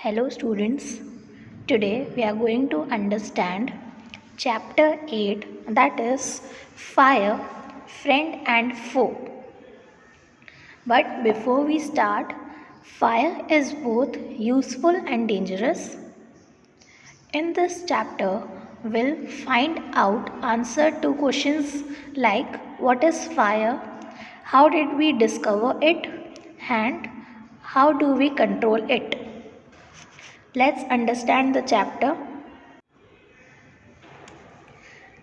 Hello students, today we are going to understand chapter 8, that is Fire, Friend and Foe. But before we start, fire is both useful and dangerous. In this chapter, we'll find out answer to questions like what is fire, how did we discover it, and how do we control it. Let's understand the chapter.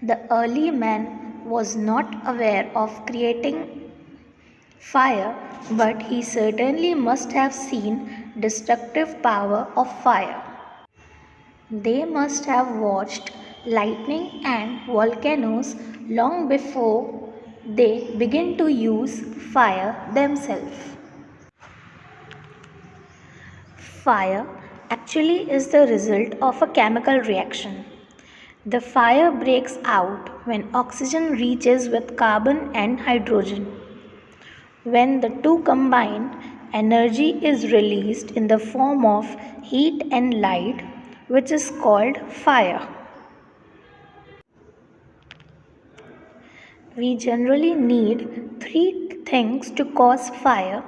The early man was not aware of creating fire, but he certainly must have seen destructive power of fire. They must have watched lightning and volcanoes long before they began to use fire themselves. Fire actually is the result of a chemical reaction. The fire breaks out when oxygen reaches with carbon and hydrogen. When the two combine, energy is released in the form of heat and light, which is called fire. We generally need three things to cause fire.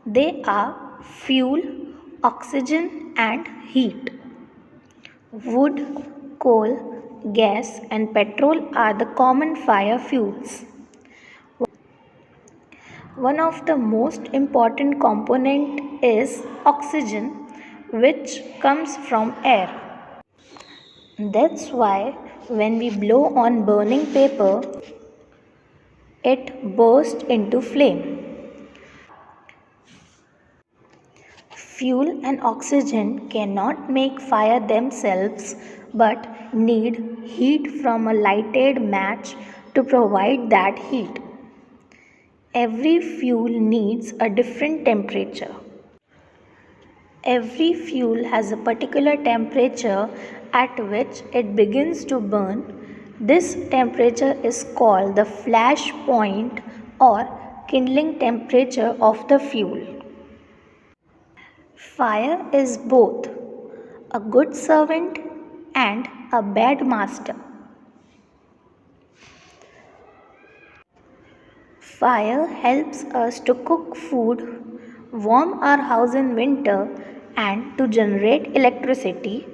They are fuel, oxygen, and heat. Wood, coal, gas, and petrol are the common fire fuels. One of the most important component is oxygen, which comes from air. That's why when we blow on burning paper, it bursts into flame. Fuel and oxygen cannot make fire themselves but need heat from a lighted match to provide that heat. Every fuel needs a different temperature. Every fuel has a particular temperature at which it begins to burn. This temperature is called the flash point or kindling temperature of the fuel. Fire is both a good servant and a bad master. Fire helps us to cook food, warm our house in winter, and to generate electricity.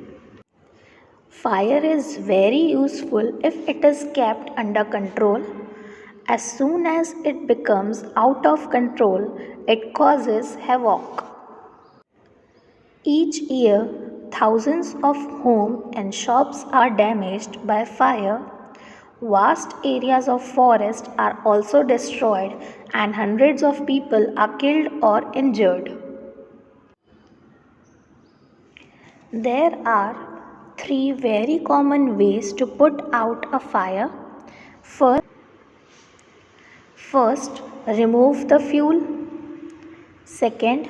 Fire is very useful if it is kept under control. As soon as it becomes out of control, it causes havoc. Each year, thousands of homes and shops are damaged by fire. Vast areas of forest are also destroyed and hundreds of people are killed or injured. There are three very common ways to put out a fire. First, remove the fuel. Second,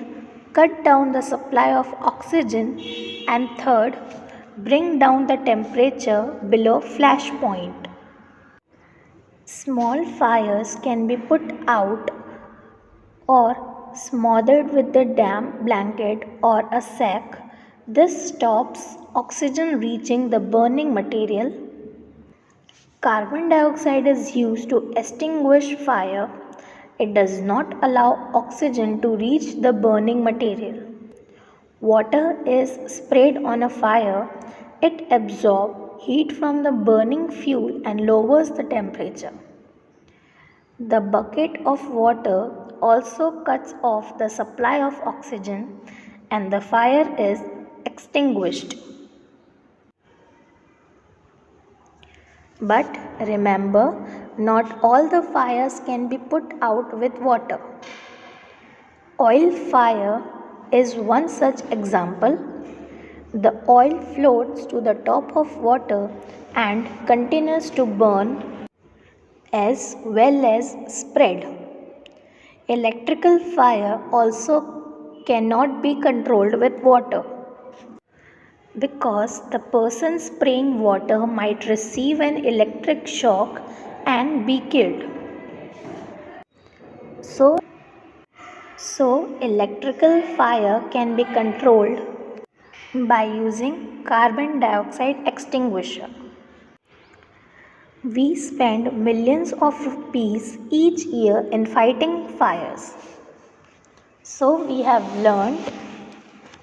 cut down the supply of oxygen. And third, bring down the temperature below flash point. Small fires can be put out or smothered with a damp blanket or a sack. This stops oxygen reaching the burning material. Carbon dioxide is used to extinguish fire. It does not allow oxygen to reach the burning material. Water is sprayed on a fire. It absorbs heat from the burning fuel and lowers the temperature. The bucket of water also cuts off the supply of oxygen and the fire is extinguished. But remember, not all the fires can be put out with water. Oil fire is one such example. The oil floats to the top of water and continues to burn as well as spread. Electrical fire also cannot be controlled with water because the person spraying water might receive an electric shock and be killed. So electrical fire can be controlled by using carbon dioxide extinguisher. We spend millions of rupees each year in fighting fires. So we have learned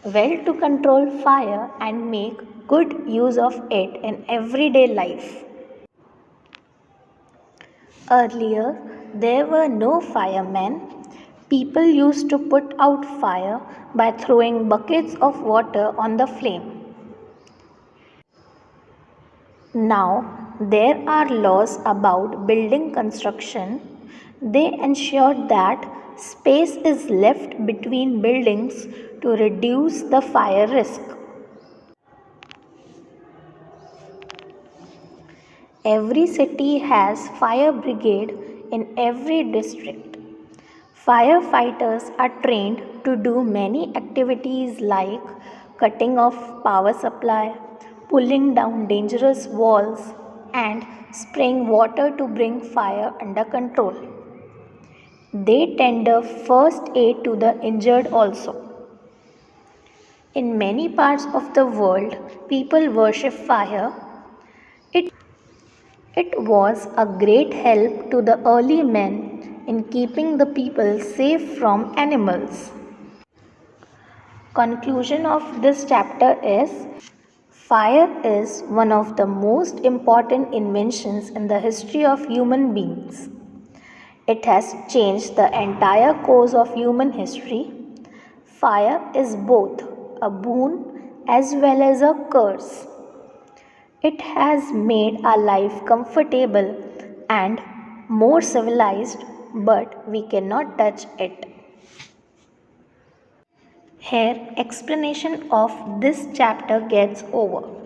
well to control fire and make good use of it in everyday life. Earlier, there were no firemen. People used to put out fire by throwing buckets of water on the flame. Now, there are laws about building construction. They ensure that space is left between buildings to reduce the fire risk. Every city has fire brigade in every district. Firefighters are trained to do many activities like cutting off power supply, pulling down dangerous walls, and spraying water to bring fire under control. They tender first aid to the injured also. In many parts of the world, people worship fire. It, it was a great help to the early men in keeping the people safe from animals. Conclusion of this chapter is fire is one of the most important inventions in the history of human beings. It has changed the entire course of human history. Fire is both a boon as well as a curse. It has made our life comfortable and more civilized, but we cannot touch it. Here, explanation of this chapter gets over.